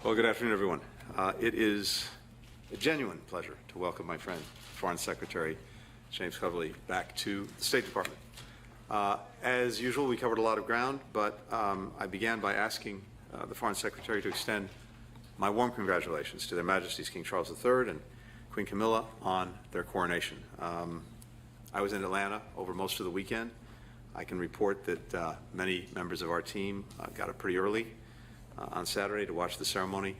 Well, good afternoon, everyone. It is a genuine pleasure to welcome my friend, Foreign Secretary James Cleverly, back to the State Department. As usual, we covered a lot of ground, but I began by asking the Foreign Secretary to extend my warm congratulations to Their Majesties King Charles III and Queen Camilla on their coronation. I was in Atlanta over most of the weekend. I can report that many members of our team got up pretty early on Saturday to watch the ceremony,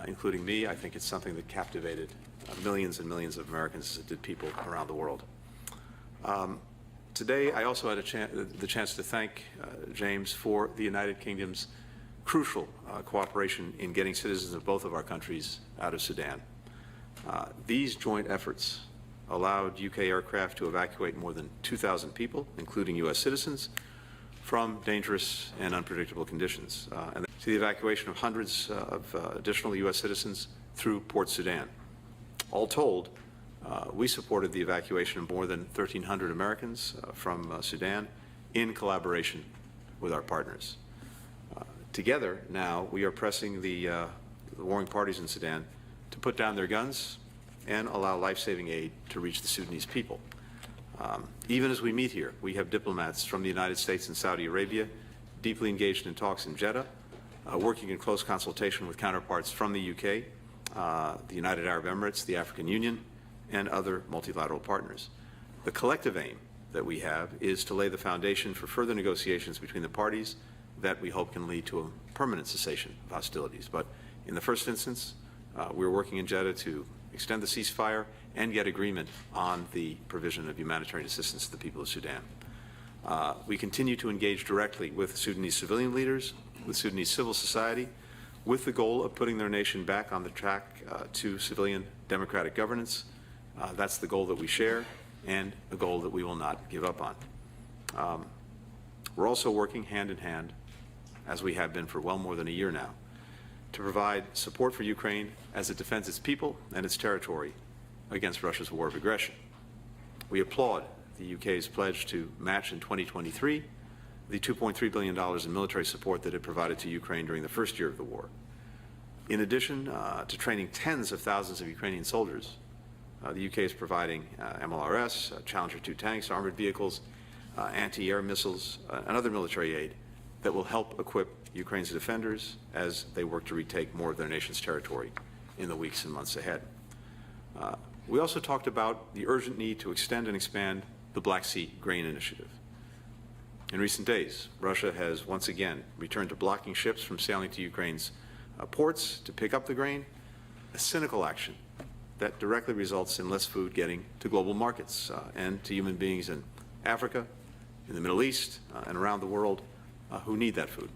including me. I think it's something that captivated millions and millions of Americans, as it did people around the world. Today, I also had the chance to thank James for the United Kingdom's crucial cooperation in getting citizens of both of our countries out of Sudan. These joint efforts allowed UK aircraft to evacuate more than 2,000 people, including US citizens, from dangerous and unpredictable conditions, and to the evacuation of hundreds of additional US citizens through Port Sudan. All told, we supported the evacuation of more than 1,300 Americans from Sudan in collaboration with our partners. Together, now, we are pressing the warring parties in Sudan to put down their guns and allow life-saving aid to reach the Sudanese people. Even as we meet here, we have diplomats from the United States and Saudi Arabia deeply engaged in talks in Jeddah, working in close consultation with counterparts from the UK, the United Arab Emirates, the African Union, and other multilateral partners. The collective aim that we have is to lay the foundation for further negotiations between the parties that we hope can lead to a permanent cessation of hostilities. But in the first instance, we're working in Jeddah to extend the ceasefire and get agreement on the provision of humanitarian assistance to the people of Sudan. We continue to engage directly with Sudanese civilian leaders, with Sudanese civil society, with the goal of putting their nation back on the track to civilian democratic governance. That's the goal that we share and a goal that we will not give up on. We're also working hand in hand, as we have been for well more than a year now, to provide support for Ukraine as it defends its people and its territory against Russia's war of aggression. We applaud the UK's pledge to match in 2023 the $2.3 billion in military support that it provided to Ukraine during the first year of the war. In addition to training tens of thousands of Ukrainian soldiers, the UK is providing MLRS, Challenger 2 tanks, armored vehicles, anti-air missiles, and other military aid that will help equip Ukraine's defenders as they work to retake more of their nation's territory in the weeks and months ahead. We also talked about the urgent need to extend and expand the Black Sea Grain Initiative. In recent days, Russia has once again returned to blocking ships from sailing to Ukraine's ports to pick up the grain, a cynical action that directly results in less food getting to global markets and to human beings in Africa, in the Middle East, and around the world who need that food.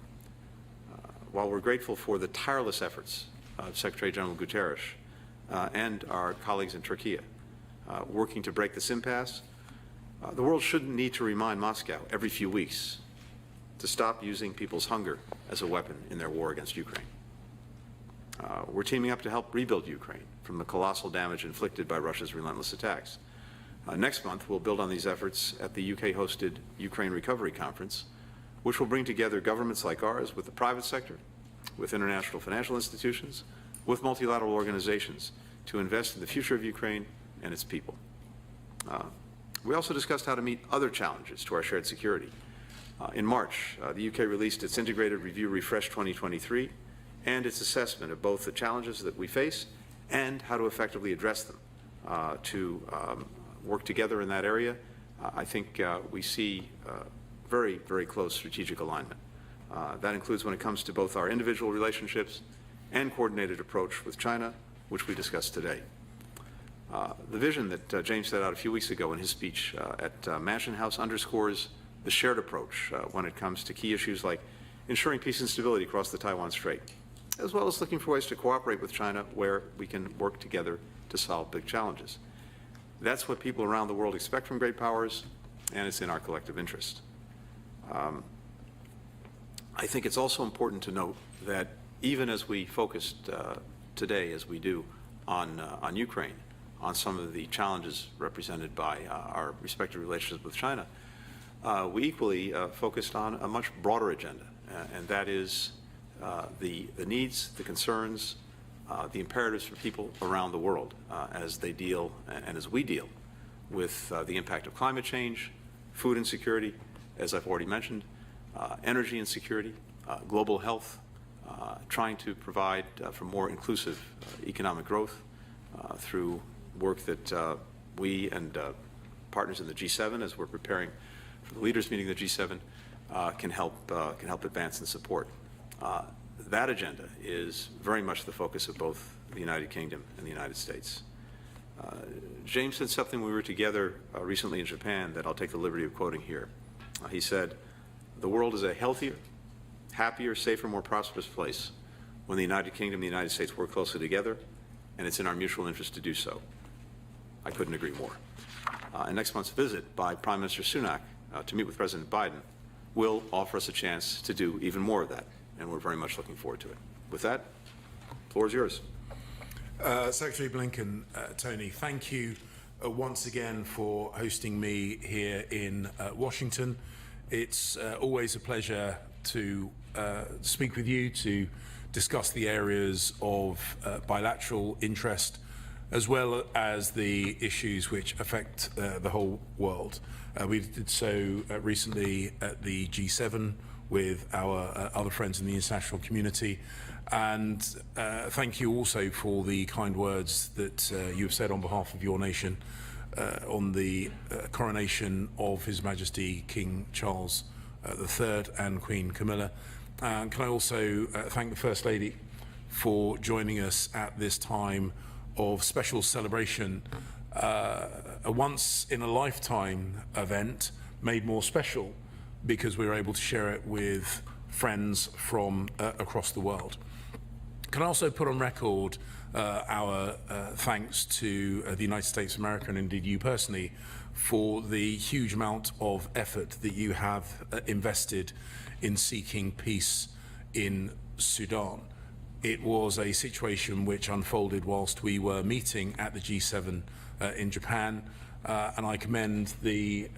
While we're grateful for the tireless efforts of Secretary General Guterres and our colleagues in Turkey working to break this impasse, the world shouldn't need to remind Moscow every few weeks to stop using people's hunger as a weapon in their war against Ukraine. We're teaming up to help rebuild Ukraine from the colossal damage inflicted by Russia's relentless attacks. Next month, we'll build on these efforts at the UK-hosted Ukraine Recovery Conference, which will bring together governments like ours with the private sector, with international financial institutions, with multilateral organizations to invest in the future of Ukraine and its people. We also discussed how to meet other challenges to our shared security. In March, the UK released its Integrated Review Refresh 2023 and its assessment of both the challenges that we face and how to effectively address them. To work together in that area, I think we see very, very close strategic alignment. That includes when it comes to both our individual relationships and coordinated approach with China, which we discussed today. The vision that James set out a few weeks ago in his speech at Mansion House underscores the shared approach when it comes to key issues like ensuring peace and stability across the Taiwan Strait, as well as looking for ways to cooperate with China where we can work together to solve big challenges. That's what people around the world expect from great powers, and it's in our collective interest. I think it's also important to note that even as we focused today, as we do, on Ukraine, on some of the challenges represented by our respective relations with China, we equally focused on a much broader agenda, and that is the needs, the concerns, the imperatives for people around the world as they deal and as we deal with the impact of climate change, food insecurity, as I've already mentioned, energy insecurity, global health, trying to provide for more inclusive economic growth through work that we and partners in the G7, as we're preparing for the leaders meeting of the G7, can help advance and support. That agenda is very much the focus of both the United Kingdom and the United States. James said something when we were together recently in Japan that I'll take the liberty of quoting here. He said, "The world is a healthier, happier, safer, more prosperous place when the United Kingdom and the United States work closely together, and it's in our mutual interest to do so." I couldn't agree more. And next month's visit by Prime Minister Sunak to meet with President Biden will offer us a chance to do even more of that, and we're very much looking forward to it. With that, the floor is yours. Secretary Blinken, Tony, thank you once again for hosting me here in Washington. It's always a pleasure to speak with you, to discuss the areas of bilateral interest, as well as the issues which affect the whole world. We did so recently at the G7 with our other friends in the international community. And thank you also for the kind words that you have said on behalf of your nation on the coronation of His Majesty King Charles III and Queen Camilla. And can I also thank the First Lady for joining us at this time of special celebration, a once-in-a-lifetime event made more special because we were able to share it with friends from across the world. Can I also put on record our thanks to the United States of America, and indeed you personally, for the huge amount of effort that you have invested in seeking peace in Sudan. It was a situation which unfolded whilst we were meeting at the G7 in Japan, and I commend the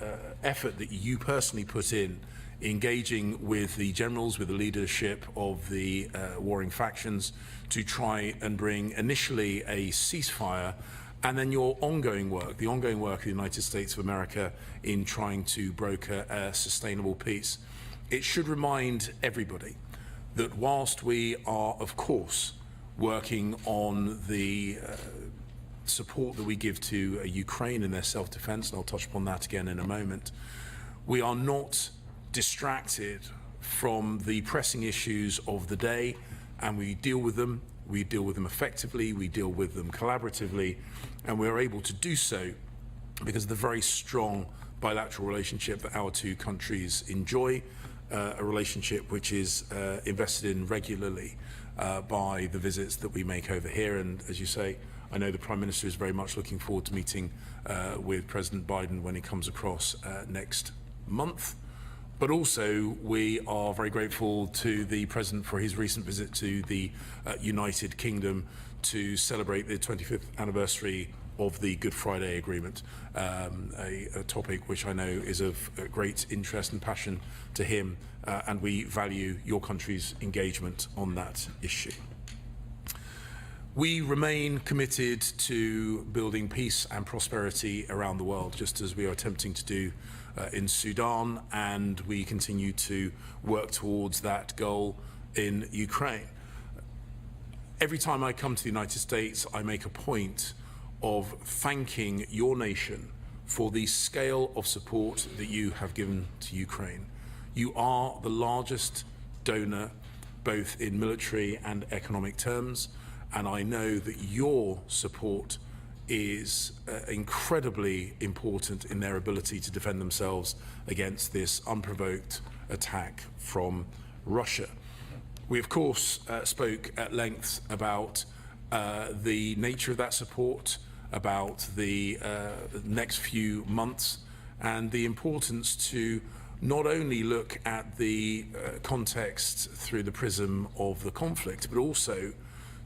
effort that you personally put in engaging with the generals, with the leadership of the warring factions to try and bring initially a ceasefire, and then your ongoing work, the ongoing work of the United States of America in trying to broker a sustainable peace. It should remind everybody that whilst we are, of course, working on the support that we give to Ukraine in their self-defense, and I'll touch upon that again in a moment, we are not distracted from the pressing issues of the day, and we deal with them effectively, we deal with them collaboratively, and we're able to do so because of the very strong bilateral relationship that our two countries enjoy, a relationship which is invested in regularly by the visits that we make over here. And as you say, I know the Prime Minister is very much looking forward to meeting with President Biden when he comes across next month. But also, we are very grateful to the President for his recent visit to the United Kingdom to celebrate the 25th anniversary of the Good Friday Agreement, a topic which I know is of great interest and passion to him, and we value your country's engagement on that issue. We remain committed to building peace and prosperity around the world, just as we are attempting to do in Sudan, and we continue to work towards that goal in Ukraine. Every time I come to the United States, I make a point of thanking your nation for the scale of support that you have given to Ukraine. You are the largest donor, both in military and economic terms, and I know that your support is incredibly important in their ability to defend themselves against this unprovoked attack from Russia. We, of course, spoke at length about the nature of that support, about the next few months, and the importance to not only look at the context through the prism of the conflict, but also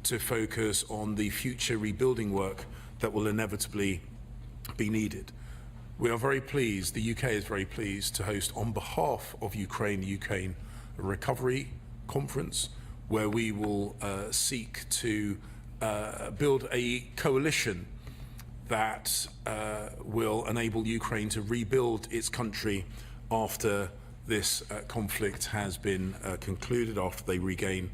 to focus on the future rebuilding work that will inevitably be needed. We are very pleased, the UK is very pleased to host on behalf of Ukraine, the Ukraine Recovery Conference, where we will seek to build a coalition that will enable Ukraine to rebuild its country after this conflict has been concluded, after they regain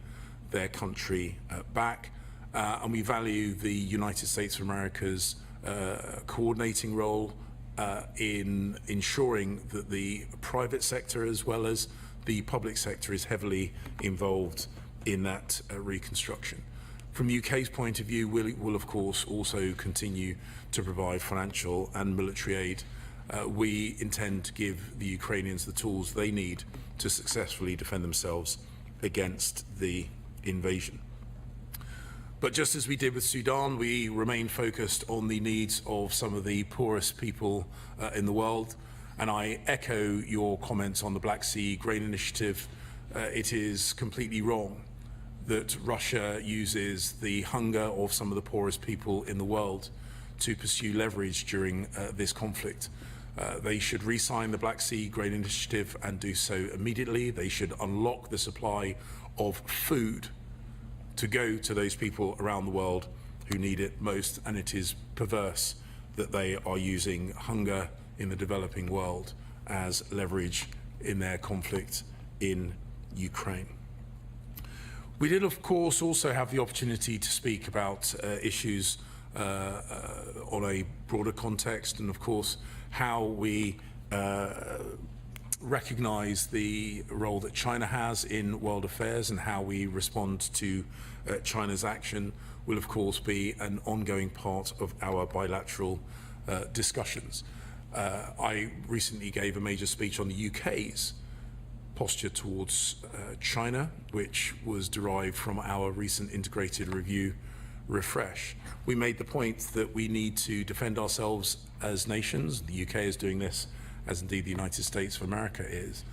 their country back. And we value the United States of America's coordinating role in ensuring that the private sector as well as the public sector is heavily involved in that reconstruction. From the UK's point of view, we'll of course also continue to provide financial and military aid. We intend to give the Ukrainians the tools they need to successfully defend themselves against the invasion. But just as we did with Sudan, we remain focused on the needs of some of the poorest people in the world. And I echo your comments on the Black Sea Grain Initiative. It is completely wrong that Russia uses the hunger of some of the poorest people in the world to pursue leverage during this conflict. They should re-sign the Black Sea Grain Initiative and do so immediately. They should unlock the supply of food to go to those people around the world who need it most, and it is perverse that they are using hunger in the developing world as leverage in their conflict in Ukraine. We did, of course, also have the opportunity to speak about issues on a broader context, and of course how we recognize the role that China has in world affairs, and how we respond to China's action will of course be an ongoing part of our bilateral discussions. I recently gave a major speech on the UK's posture towards China, which was derived from our recent integrated review refresh. We made the point that we need to defend ourselves as nations. The UK is doing this, as indeed the United States of America is,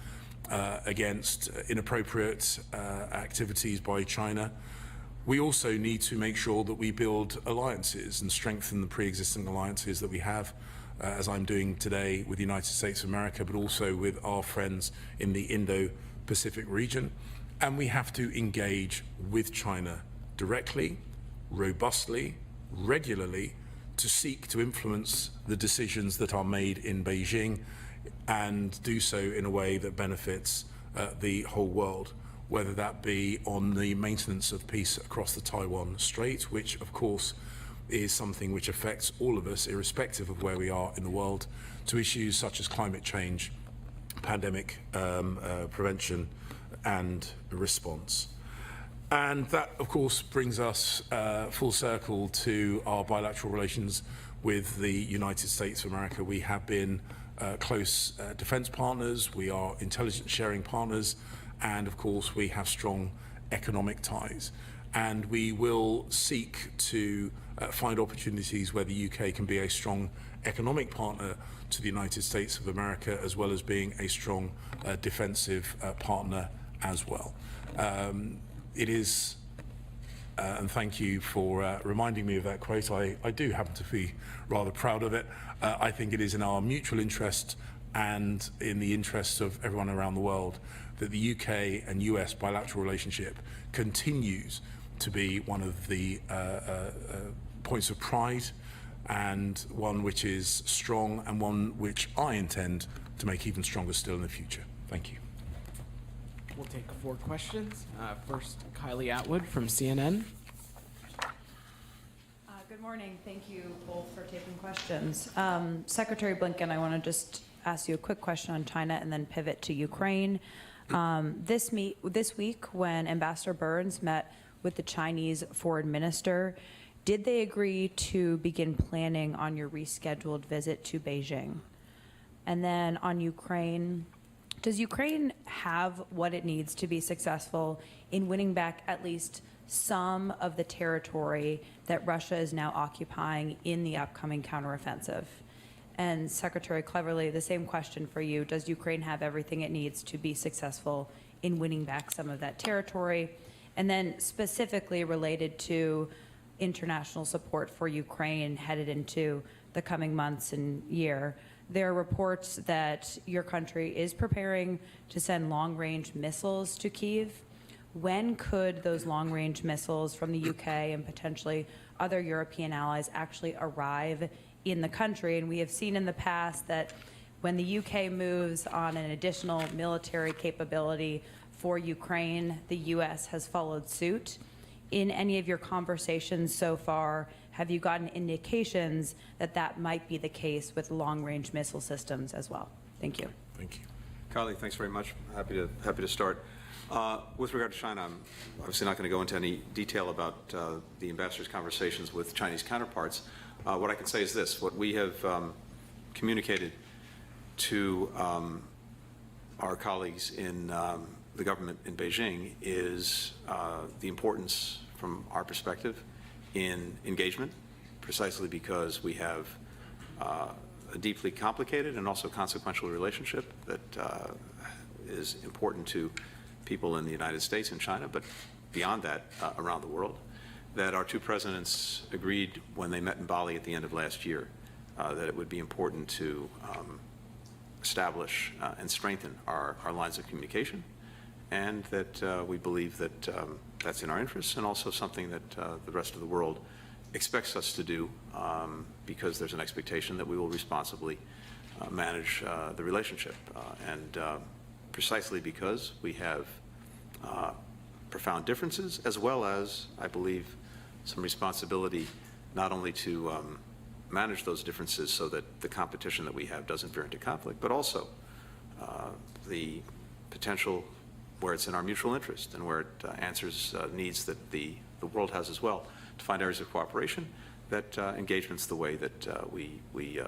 against inappropriate activities by China. We also need to make sure that we build alliances and strengthen the pre-existing alliances that we have, as I'm doing today with the United States of America, but also with our friends in the Indo-Pacific region. And we have to engage with China directly, robustly, regularly, to seek to influence the decisions that are made in Beijing, and do so in a way that benefits the whole world, whether that be on the maintenance of peace across the Taiwan Strait, which of course is something which affects all of us, irrespective of where we are in the world, to issues such as climate change, pandemic prevention and response. And that, of course, brings us full circle to our bilateral relations with the United States of America. We have been close defense partners, we are intelligence sharing partners, and of course we have strong economic ties. And we will seek to find opportunities where the UK can be a strong economic partner to the United States of America, as well as being a strong defensive partner as well. It is, and thank you for reminding me of that quote, I do happen to be rather proud of it. I think it is in our mutual interest and in the interests of everyone around the world that the UK and US bilateral relationship continues to be one of the points of pride, and one which is strong, and one which I intend to make even stronger still in the future. Thank you. We'll take 4 questions. First, Kylie Atwood from CNN. Good morning. Thank you both for taking questions. Secretary Blinken, I want to just ask you a quick question on China and then pivot to Ukraine. This week, when Ambassador Burns met with the Chinese foreign minister, did they agree to begin planning on your rescheduled visit to Beijing? And then on Ukraine, does Ukraine have what it needs to be successful in winning back at least some of the territory that Russia is now occupying in the upcoming counteroffensive? And Secretary Cleverly, the same question for you. Does Ukraine have everything it needs to be successful in winning back some of that territory? And then specifically related to international support for Ukraine headed into the coming months and year, there are reports that your country is preparing to send long-range missiles to Kyiv. when could those long-range missiles from the UK and potentially other European allies actually arrive in the country? And we have seen in the past that when the UK moves on an additional military capability for Ukraine, the US has followed suit. In any of your conversations so far, have you gotten indications that that might be the case with long-range missile systems as well? Thank you. Thank you. Kylie, thanks very much. Happy to start. With regard to China, I'm obviously not going to go into any detail about the ambassador's conversations with Chinese counterparts. What I can say is this: what we have communicated to our colleagues in the government in Beijing is the importance, from our perspective, in engagement, precisely because we have a deeply complicated and also consequential relationship that is important to people in the United States and China, but beyond that, around the world, that our two presidents agreed when they met in Bali at the end of last year that it would be important to establish and strengthen our lines of communication, and that we believe that that's in our interests and also something that the rest of the world expects us to do, because there's an expectation that we will responsibly manage the relationship. And precisely because we have profound differences, as well as, I believe, some responsibility not only to manage those differences so that the competition that we have doesn't veer into conflict, but also the potential where it's in our mutual interest and where it answers needs that the world has as well, to find areas of cooperation, that engagement's the way that we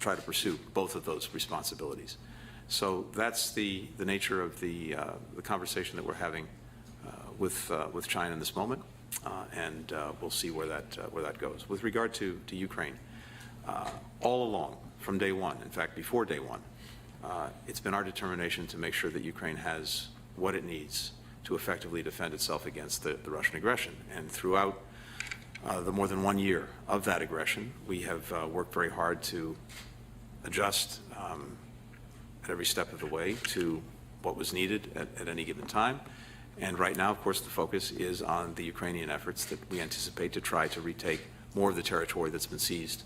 try to pursue both of those responsibilities. So that's the nature of the conversation that we're having with China in this moment, and we'll see where that goes. With regard to Ukraine, all along, from day one, in fact, before day one, it's been our determination to make sure that Ukraine has what it needs to effectively defend itself against the Russian aggression. And throughout the more than 1 year of that aggression, we have worked very hard to adjust at every step of the way to what was needed at any given time. And right now, of course, the focus is on the Ukrainian efforts that we anticipate to try to retake more of the territory that's been seized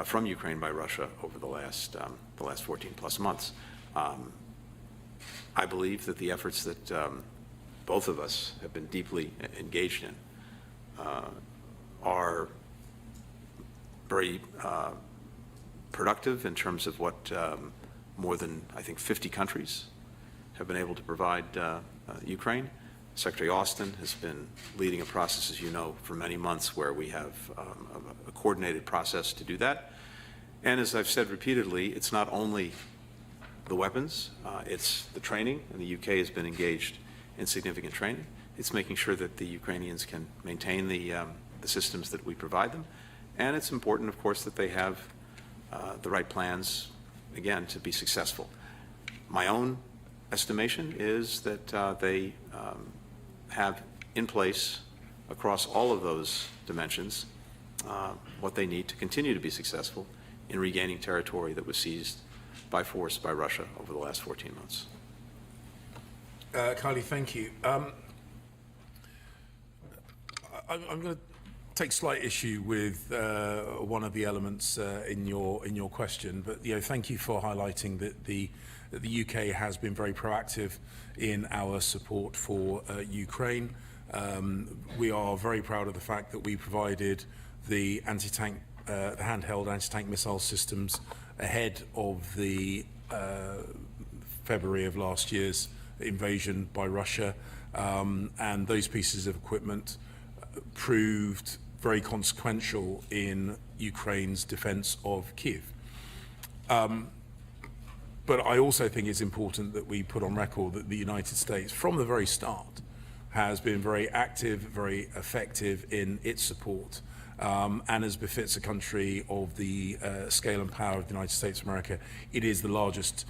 from Ukraine by Russia over the last 14 plus months. I believe that the efforts that both of us have been deeply engaged in are very productive in terms of what more than, I think, 50 countries have been able to provide Ukraine. Secretary Austin has been leading a process, as you know, for many months where we have a coordinated process to do that. And as I've said repeatedly, it's not only the weapons, it's the training, and the UK has been engaged in significant training. It's making sure that the Ukrainians can maintain the systems that we provide them. And it's important, of course, that they have the right plans, again, to be successful. My own estimation is that they have in place, across all of those dimensions, what they need to continue to be successful in regaining territory that was seized by force by Russia over the last 14 months. Kylie, thank you. I'm going to take slight issue with one of the elements in your question, but thank you for highlighting that the UK has been very proactive in our support for Ukraine. We are very proud of the fact that we provided the anti-tank, the handheld anti-tank missile systems ahead of the February of last year's invasion by Russia, and those pieces of equipment proved very consequential in Ukraine's defense of Kyiv. But I also think it's important that we put on record that the United States, from the very start, has been very active, very effective in its support, and as befits a country of the scale and power of the United States of America, it is the largest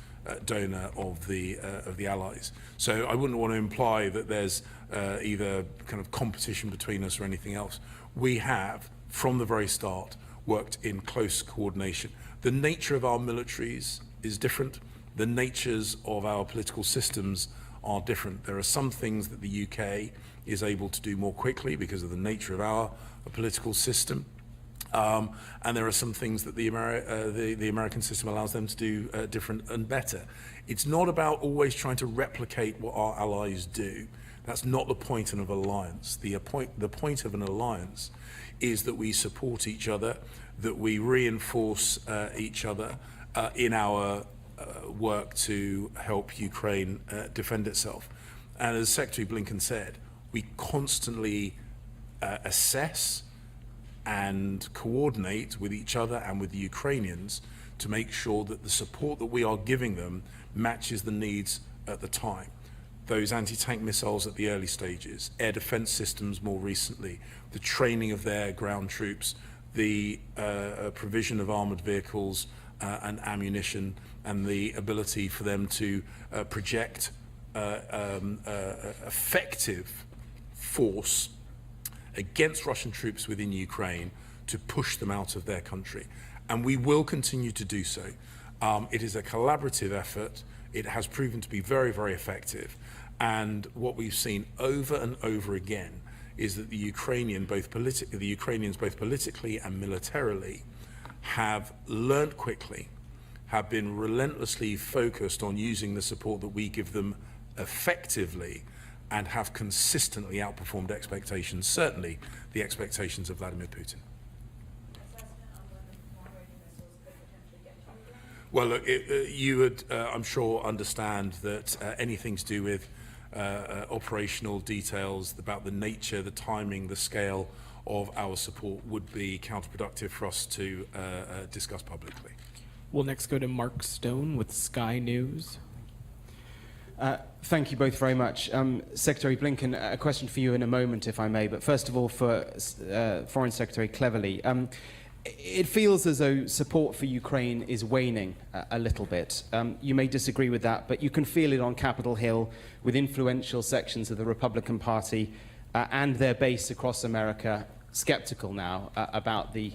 donor of the Allies. So I wouldn't want to imply that there's either kind of competition between us or anything else. We have, from the very start, worked in close coordination. The nature of our militaries is different. The natures of our political systems are different. There are some things that the UK is able to do more quickly because of the nature of our political system. And there are some things that the American system allows them to do different and better. It's not about always trying to replicate what our allies do. That's not the point of an alliance. The point of an alliance is that we support each other, that we reinforce each other in our work to help Ukraine defend itself. And as Secretary Blinken said, we constantly assess and coordinate with each other and with the Ukrainians to make sure that the support that we are giving them matches the needs at the time. Those anti-tank missiles at the early stages, air defense systems more recently, the training of their ground troops, the provision of armored vehicles and ammunition, and the ability for them to project effective force against Russian troops within Ukraine to push them out of their country. And we will continue to do so. It is a collaborative effort. It has proven to be very, very effective. And what we've seen over and over again is that the Ukrainians, both politically and militarily, have learnt quickly, have been relentlessly focused on using the support that we give them effectively, and have consistently outperformed expectations, certainly the expectations of Vladimir Putin. Well, look, you would, I'm sure, understand that anything to do with operational details about the nature, the timing, the scale of our support would be counterproductive for us to discuss publicly. We'll next go to Mark Stone with Sky News. Thank you both very much. Secretary Blinken, a question for you in a moment, if I may, but first of all for Foreign Secretary Cleverly. It feels as though support for Ukraine is waning a little bit. You may disagree with that, but you can feel it on Capitol Hill with influential sections of the Republican Party and their base across America skeptical now about the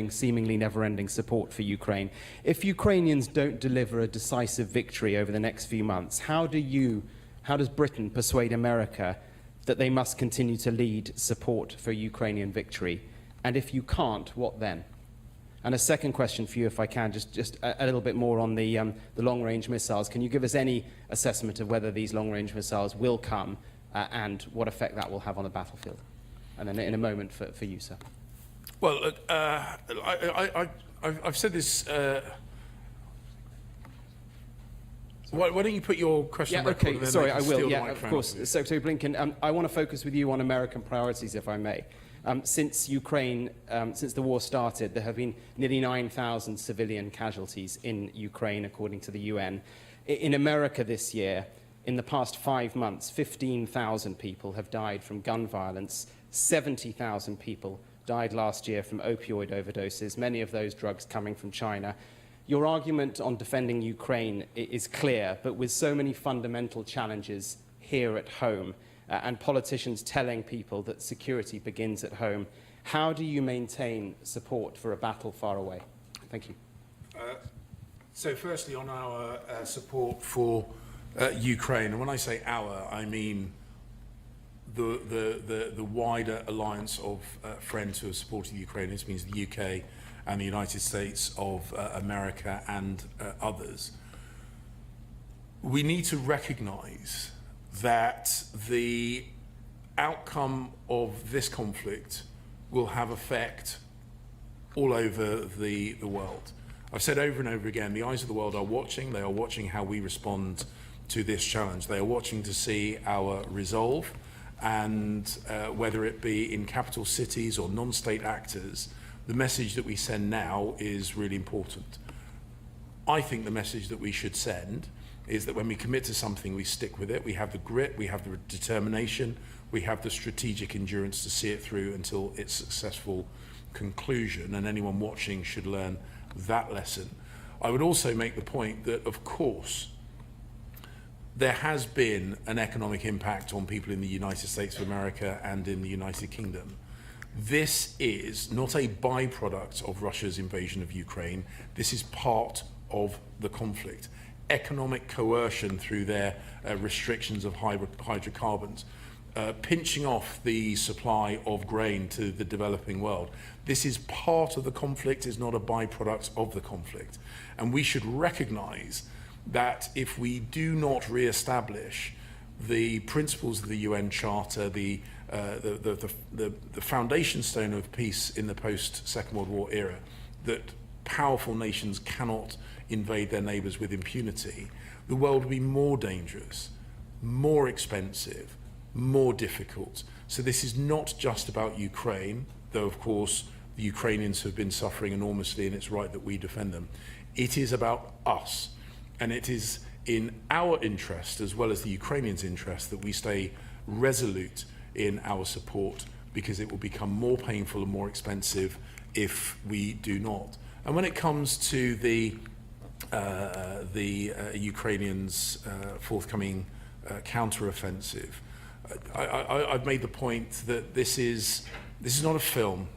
seemingly never-ending support for Ukraine. If Ukrainians don't deliver a decisive victory over the next few months, how does Britain persuade America that they must continue to lead support for Ukrainian victory? And if you can't, what then? And a second question for you, if I can, just a little bit more on the long-range missiles. Can you give us any assessment of whether these long-range missiles will come and what effect that will have on the battlefield? And then in a moment for you, sir. Well, look, I've said this. Why don't you put your question on record? Okay, sorry, I will. Yeah, of course. Secretary Blinken, I want to focus with you on American priorities, if I may. Since the war started, there have been nearly 9,000 civilian casualties in Ukraine, according to the UN. In America this year, in the past 5 months, 15,000 people have died from gun violence. 70,000 people died last year from opioid overdoses, many of those drugs coming from China. Your argument on defending Ukraine is clear, but with so many fundamental challenges here at home, and politicians telling people that security begins at home, how do you maintain support for a battle far away? Thank you. So firstly, on our support for Ukraine, and when I say our, I mean the wider alliance of friends who have supported Ukraine. This means the UK and the United States of America and others. We need to recognize that the outcome of this conflict will have effect all over the world. I've said over and over again, the eyes of the world are watching. They are watching how we respond to this challenge. They are watching to see our resolve, and whether it be in capital cities or non-state actors, the message that we send now is really important. I think the message that we should send is that when we commit to something, we stick with it. We have the grit, we have the determination, we have the strategic endurance to see it through until its successful conclusion, and anyone watching should learn that lesson. I would also make the point that, of course, there has been an economic impact on people in the United States of America and in the United Kingdom. This is not a byproduct of Russia's invasion of Ukraine. This is part of the conflict. economic coercion through their restrictions of hydrocarbons, pinching off the supply of grain to the developing world. This is part of the conflict, it's not a byproduct of the conflict. And we should recognize that if we do not re-establish the principles of the UN Charter, the foundation stone of peace in the post-Second World War era, that powerful nations cannot invade their neighbors with impunity, the world will be more dangerous, more expensive, more difficult. So this is not just about Ukraine, though of course the Ukrainians have been suffering enormously and it's right that we defend them. It is about us, and it is in our interest as well as the Ukrainians' interest that we stay resolute in our support, because it will become more painful and more expensive if we do not. And when it comes to the Ukrainians' forthcoming counteroffensive, I've made the point that this is not a film.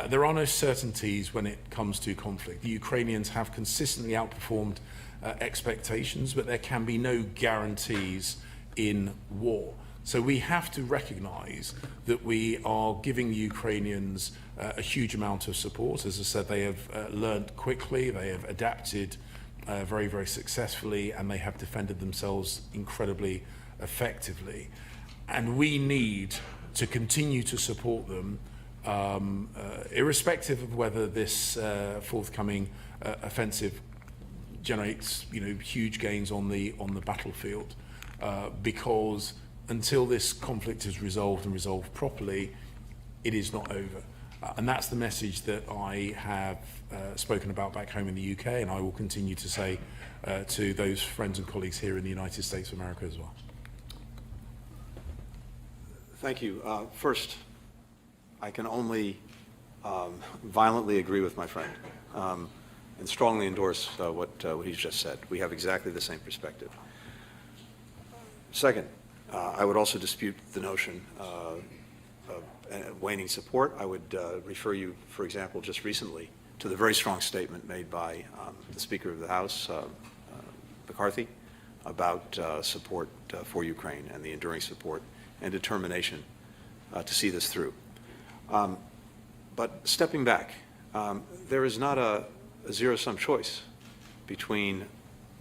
There are no certainties when it comes to conflict. The Ukrainians have consistently outperformed expectations, but there can be no guarantees in war. So we have to recognize that we are giving the Ukrainians a huge amount of support. As I said, they have learned quickly, they have adapted very, very successfully, and they have defended themselves incredibly effectively. And we need to continue to support them, irrespective of whether this forthcoming offensive generates, huge gains on the battlefield, because until this conflict is resolved and resolved properly, it is not over. And that's the message that I have spoken about back home in the UK, and I will continue to say to those friends and colleagues here in the United States of America as well. Thank you. First, I can only violently agree with my friend and strongly endorse what he's just said. We have exactly the same perspective. Second, I would also dispute the notion of waning support. I would refer you, for example, just recently to the very strong statement made by the Speaker of the House, McCarthy, about support for Ukraine and the enduring support and determination to see this through. But stepping back, there is not a zero-sum choice between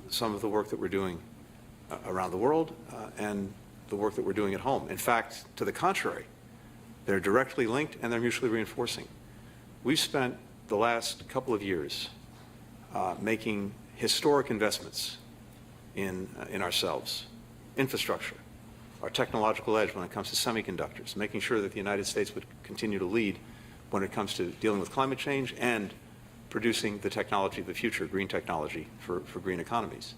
some of the work that we're doing around the world and the work that we're doing at home. In fact, to the contrary, they're directly linked and they're mutually reinforcing. We've spent the last couple of years making historic investments in ourselves, infrastructure, our technological edge when it comes to semiconductors, making sure that the United States would continue to lead when it comes to dealing with climate change and producing the technology of the future, green technology for green economies.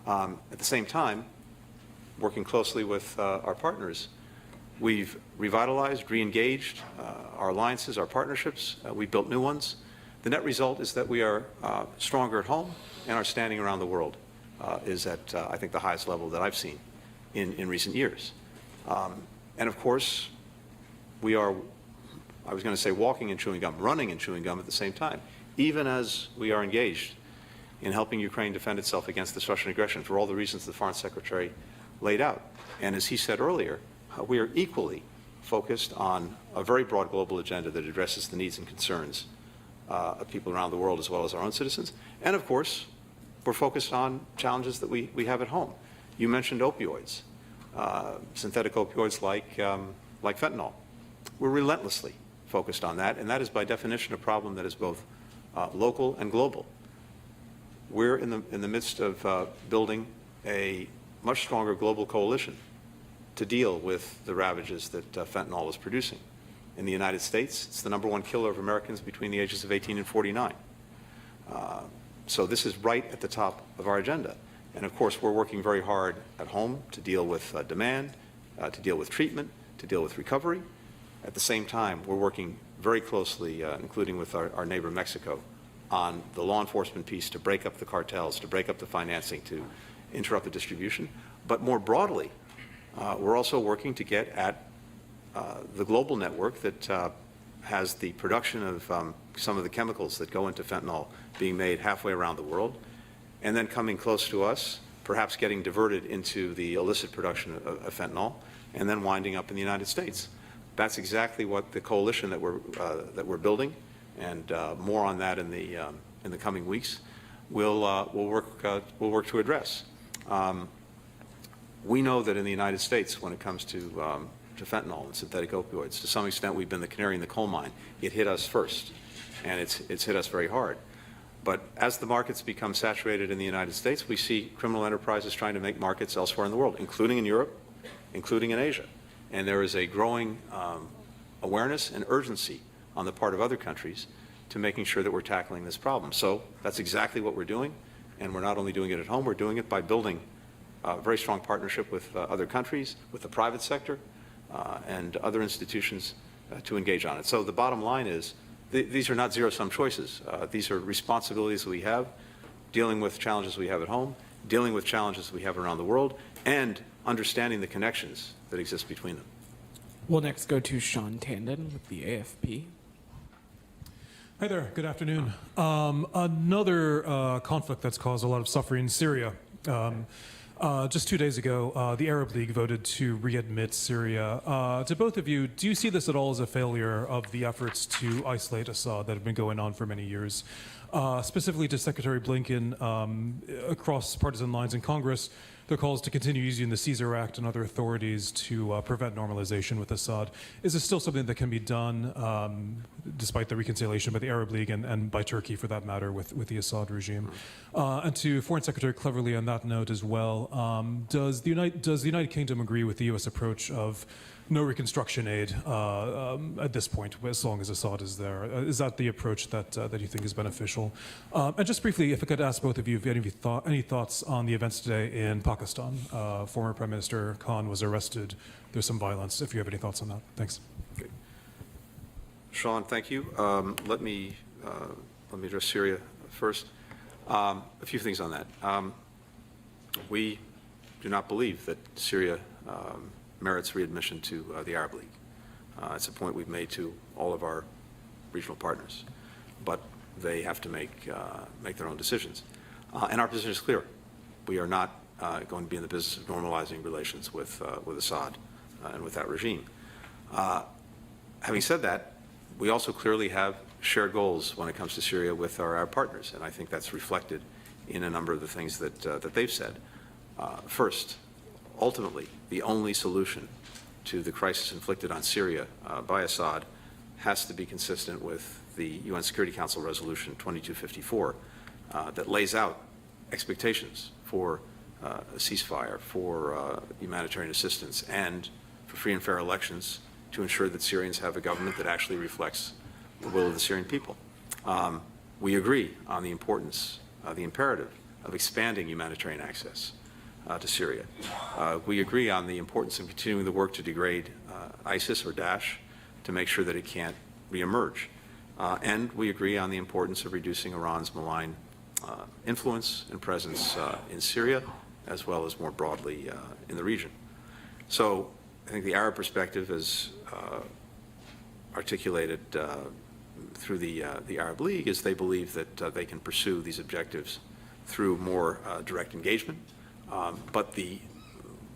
At the same time, working closely with our partners, we've revitalized, re-engaged our alliances, our partnerships. We built new ones. The net result is that we are stronger at home, and our standing around the world is at, I think, the highest level that I've seen in recent years. And of course, we are, I was going to say walking and chewing gum, running and chewing gum at the same time, even as we are engaged in helping Ukraine defend itself against this Russian aggression for all the reasons the Foreign Secretary laid out. And as he said earlier, we are equally focused on a very broad global agenda that addresses the needs and concerns of people around the world as well as our own citizens. And of course, we're focused on challenges that we have at home. You mentioned opioids, synthetic opioids like fentanyl. We're relentlessly focused on that, and that is by definition a problem that is both local and global. We're in the midst of building a much stronger global coalition to deal with the ravages that fentanyl is producing. In the United States, it's the #1 killer of Americans between the ages of 18 and 49. So this is right at the top of our agenda. And of course, we're working very hard at home to deal with demand, to deal with treatment, to deal with recovery. At the same time, we're working very closely, including with our neighbor Mexico, on the law enforcement piece to break up the cartels, to break up the financing, to interrupt the distribution. But more broadly, we're also working to get at the global network that has the production of some of the chemicals that go into fentanyl being made halfway around the world, and then coming close to us, perhaps getting diverted into the illicit production of fentanyl, and then winding up in the United States. That's exactly what the coalition that we're building, and more on that in the coming weeks, will work to address. We know that in the United States, when it comes to fentanyl and synthetic opioids, to some extent we've been the canary in the coal mine. It hit us first, and it's hit us very hard. But as the markets become saturated in the United States, we see criminal enterprises trying to make markets elsewhere in the world, including in Europe, including in Asia. And there is a growing awareness and urgency on the part of other countries to making sure that we're tackling this problem. So that's exactly what we're doing, and we're not only doing it at home, we're doing it by building a very strong partnership with other countries, with the private sector, and other institutions to engage on it. So the bottom line is, these are not zero-sum choices. These are responsibilities that we have, dealing with challenges we have at home, dealing with challenges we have around the world, and understanding the connections that exist between them. We'll next go to Sean Tandon with the AFP. Hi there, good afternoon. Another conflict that's caused a lot of suffering in Syria. Just 2 days ago, the Arab League voted to readmit Syria. To both of you, do you see this at all as a failure of the efforts to isolate Assad that have been going on for many years? Specifically to Secretary Blinken, across partisan lines in Congress, their calls to continue using the Caesar Act and other authorities to prevent normalization with Assad. Is this still something that can be done, despite the reconciliation by the Arab League and by Turkey, for that matter, with the Assad regime? And to Foreign Secretary Cleverly on that note as well, does the United Kingdom agree with the U.S. approach of no reconstruction aid at this point, as long as Assad is there? Is that the approach that you think is beneficial? And just briefly, if I could ask both of you if you had any thoughts on the events today in Pakistan. Former Prime Minister Khan was arrested. There's some violence. If you have any thoughts on that. Thanks. Okay. Sean, thank you. Let me address Syria first. A few things on that. We do not believe that Syria merits readmission to the Arab League. It's a point we've made to all of our regional partners, but they have to make their own decisions. And our position is clear. We are not going to be in the business of normalizing relations with Assad and with that regime. Having said that, we also clearly have shared goals when it comes to Syria with our Arab partners, and I think that's reflected in a number of the things that they've said. First, ultimately, the only solution to the crisis inflicted on Syria by Assad has to be consistent with the UN Security Council Resolution 2254 that lays out expectations for a ceasefire, for humanitarian assistance, and for free and fair elections to ensure that Syrians have a government that actually reflects the will of the Syrian people. We agree on the importance, the imperative of expanding humanitarian access to Syria. We agree on the importance of continuing the work to degrade ISIS or Daesh to make sure that it can't reemerge. And we agree on the importance of reducing Iran's malign influence and presence in Syria, as well as more broadly in the region. So I think the Arab perspective is articulated through the Arab League is they believe that they can pursue these objectives through more direct engagement. But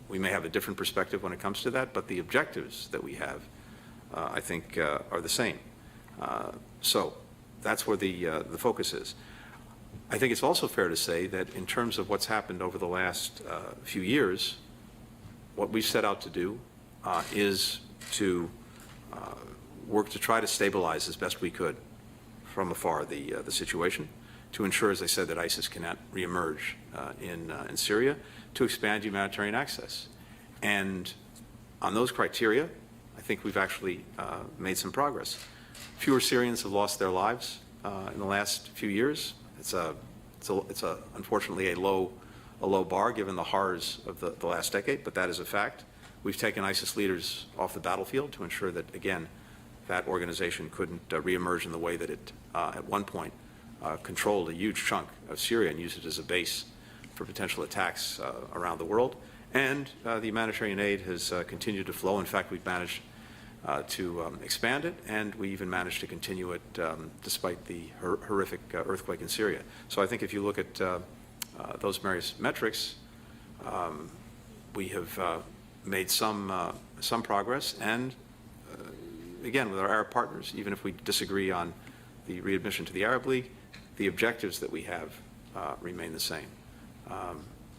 we may have a different perspective when it comes to that, but the objectives that we have, I think, are the same. So that's where the focus is. I think it's also fair to say that in terms of what's happened over the last few years, what we've set out to do is to work to try to stabilize as best we could from afar the situation, to ensure, as I said, that ISIS cannot reemerge in Syria, to expand humanitarian access. And on those criteria, I think we've actually made some progress. Fewer Syrians have lost their lives in the last few years. It's unfortunately a low bar given the horrors of the last decade, but that is a fact. We've taken ISIS leaders off the battlefield to ensure that, again, that organization couldn't reemerge in the way that it at one point controlled a huge chunk of Syria and used it as a base for potential attacks around the world. And the humanitarian aid has continued to flow. In fact, we've managed to expand it, and we even managed to continue it despite the horrific earthquake in Syria. So I think if you look at those various metrics, we have made some progress, and again, with our Arab partners, even if we disagree on the readmission to the Arab League, the objectives that we have remain the same.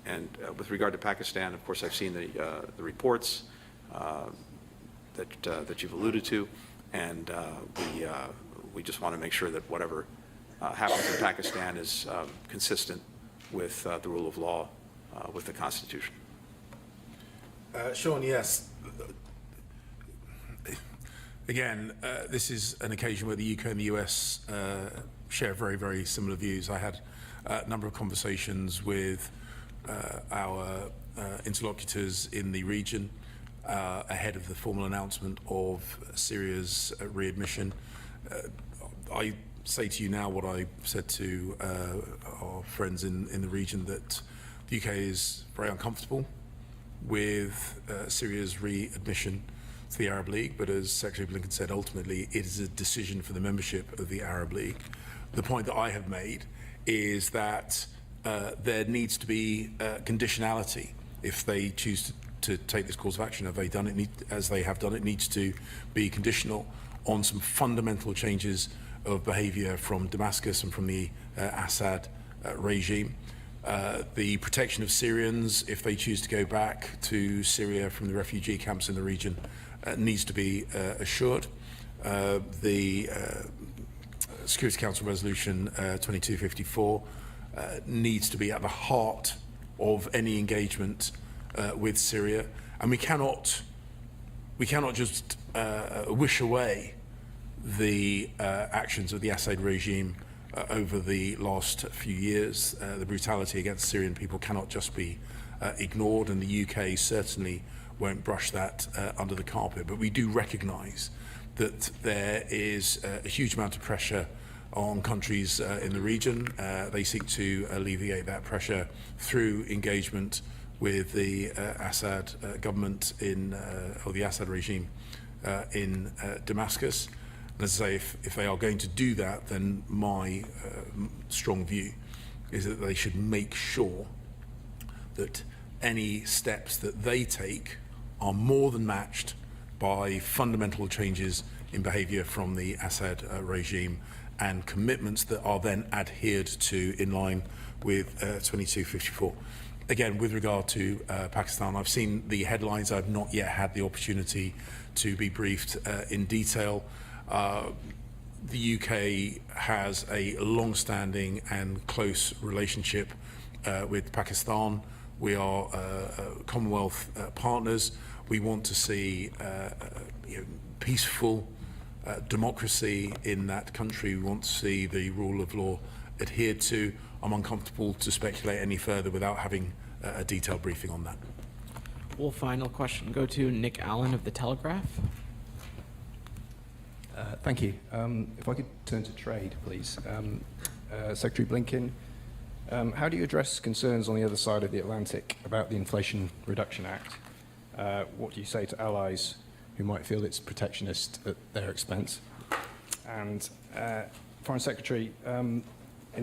And with regard to Pakistan, of course, I've seen the reports that you've alluded to, and we just want to make sure that whatever happens in Pakistan is consistent with the rule of law, with the Constitution. Sean, yes. Again, this is an occasion where the UK and the US share very, very similar views. I had a number of conversations with our interlocutors in the region ahead of the formal announcement of Syria's readmission. I say to you now what I said to our friends in the region, that the UK is very uncomfortable with Syria's readmission to the Arab League, but as Secretary Blinken said, ultimately it is a decision for the membership of the Arab League. The point that I have made is that there needs to be conditionality if they choose to take this course of action. Have they done it? As they have done, it needs to be conditional on some fundamental changes of behaviour from Damascus and from the Assad regime. The protection of Syrians, if they choose to go back to Syria from the refugee camps in the region, needs to be assured. The Security Council Resolution 2254 needs to be at the heart of any engagement with Syria, and we cannot just wish away the actions of the Assad regime over the last few years. The brutality against Syrian people cannot just be ignored, and the UK certainly won't brush that under the carpet. But we do recognise that there is a huge amount of pressure on countries in the region. They seek to alleviate that pressure through engagement with the Assad government or the Assad regime in Damascus. And as I say, if they are going to do that, then my strong view is that they should make sure that any steps that they take are more than matched by fundamental changes in behaviour from the Assad regime, and commitments that are then adhered to in line with 2254. Again, with regard to Pakistan, I've seen the headlines. I've not yet had the opportunity to be briefed in detail. The UK has a long-standing and close relationship with Pakistan. We are Commonwealth partners. We want to see peaceful democracy in that country. We want to see the rule of law adhered to. I'm uncomfortable to speculate any further without having a detailed briefing on that. We'll final question go to Nick Allen of The Telegraph. Thank you. If I could turn to trade, please. Secretary Blinken, how do you address concerns on the other side of the Atlantic about the Inflation Reduction Act? What do you say to allies who might feel it's protectionist at their expense? And Foreign Secretary, in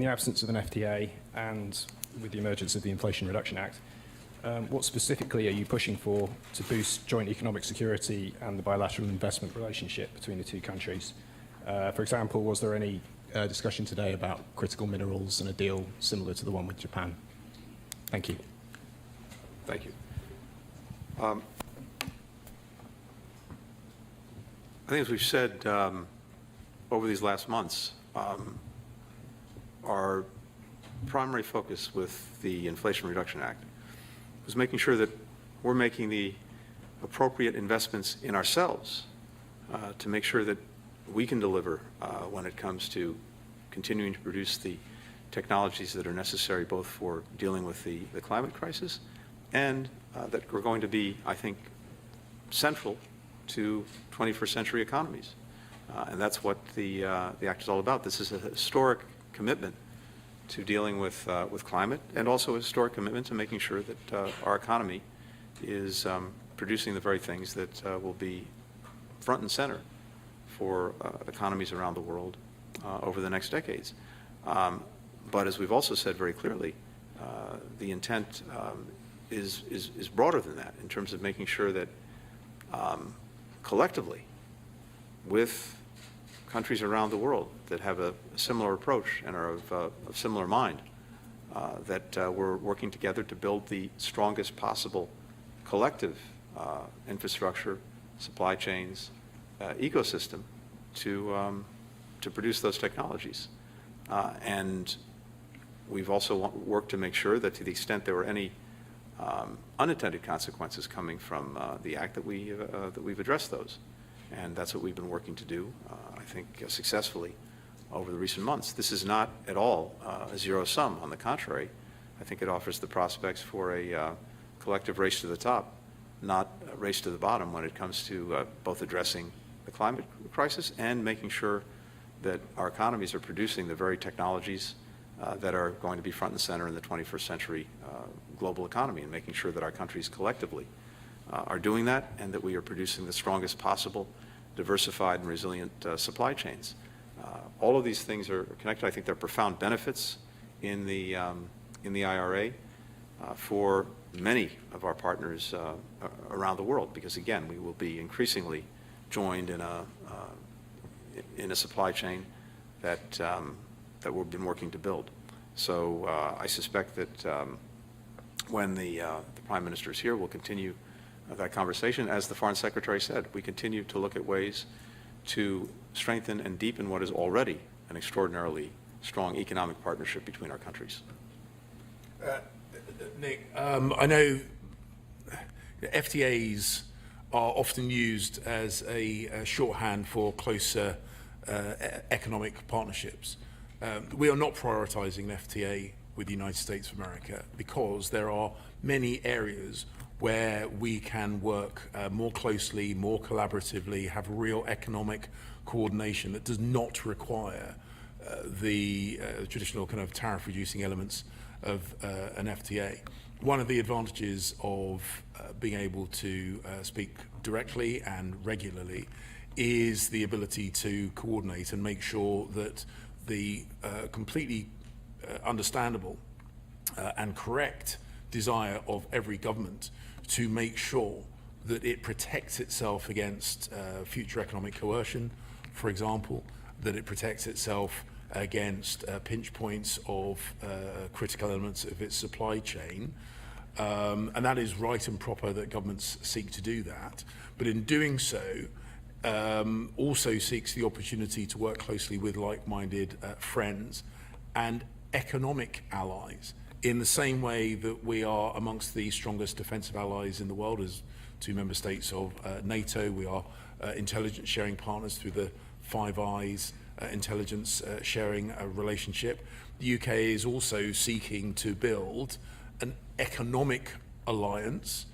the absence of an FTA and with the emergence of the Inflation Reduction Act, what specifically are you pushing for to boost joint economic security and the bilateral investment relationship between the two countries? For example, was there any discussion today about critical minerals and a deal similar to the one with Japan? Thank you. Thank you. I think, as we've said over these last months, our primary focus with the Inflation Reduction Act was making sure that we're making the appropriate investments in ourselves to make sure that we can deliver when it comes to continuing to produce the technologies that are necessary both for dealing with the climate crisis and that are going to be, I think, central to 21st century economies. And that's what the Act is all about. This is a historic commitment to dealing with climate, and also a historic commitment to making sure that our economy is producing the very things that will be front and center for economies around the world over the next decades. But as we've also said very clearly, the intent is broader than that in terms of making sure that collectively, with countries around the world that have a similar approach and are of similar mind, that we're working together to build the strongest possible collective infrastructure, supply chains, ecosystem to produce those technologies. And we've also worked to make sure that to the extent there were any unintended consequences coming from the act that we've addressed those. And that's what we've been working to do, I think, successfully over the recent months. This is not at all a zero sum. On the contrary, I think it offers the prospects for a collective race to the top, not a race to the bottom when it comes to both addressing the climate crisis and making sure that our economies are producing the very technologies that are going to be front and center in the 21st century global economy, and making sure that our countries collectively are doing that, and that we are producing the strongest possible diversified and resilient supply chains. All of these things are connected. I think there are profound benefits in the IRA for many of our partners around the world, because again, we will be increasingly joined in a supply chain that we've been working to build. So I suspect that when the Prime Minister is here, we'll continue that conversation. As the Foreign Secretary said, we continue to look at ways to strengthen and deepen what is already an extraordinarily strong economic partnership between our countries. Nick, I know FTAs are often used as a shorthand for closer economic partnerships. We are not prioritizing an FTA with the United States of America because there are many areas where we can work more closely, more collaboratively, have real economic coordination that does not require the traditional kind of tariff-reducing elements of an FTA. One of the advantages of being able to speak directly and regularly is the ability to coordinate and make sure that the completely understandable and correct desire of every government to make sure that it protects itself against future economic coercion, for example, that it protects itself against pinch points of critical elements of its supply chain. And that is right and proper that governments seek to do that. But in doing so, also seeks the opportunity to work closely with like-minded friends and economic allies, in the same way that we are amongst the strongest defensive allies in the world as two member states of NATO. We are intelligence sharing partners through the Five Eyes intelligence sharing relationship. The UK is also seeking to build an economic alliance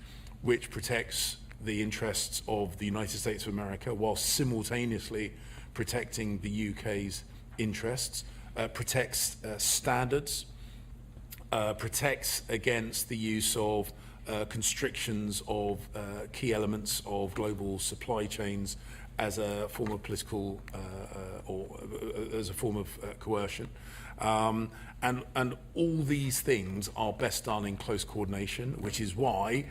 which protects the interests of the United States of America while simultaneously protecting the UK's interests, protects standards, protects against the use of constrictions of key elements of global supply chains as a form of political or as a form of coercion. And all these things are best done in close coordination, which is why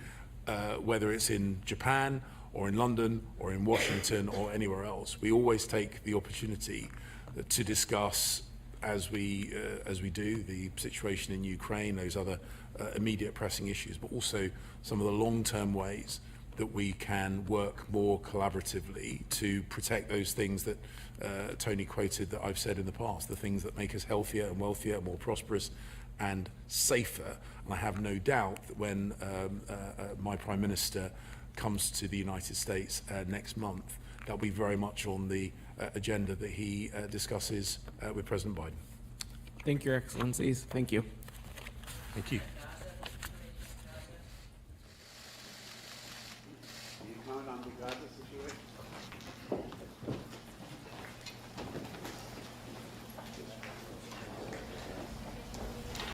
whether it's in Japan or in London or in Washington or anywhere else, we always take the opportunity to discuss, as we do, the situation in Ukraine, those other immediate pressing issues, but also some of the long-term ways that we can work more collaboratively to protect those things that Tony quoted that I've said in the past, the things that make us healthier and wealthier, more prosperous and safer. And I have no doubt that when my Prime Minister comes to the United States next month, that'll be very much on the agenda that he discusses with President Biden. Thank you, Your Excellencies. Thank you. Thank you. You count on the graduate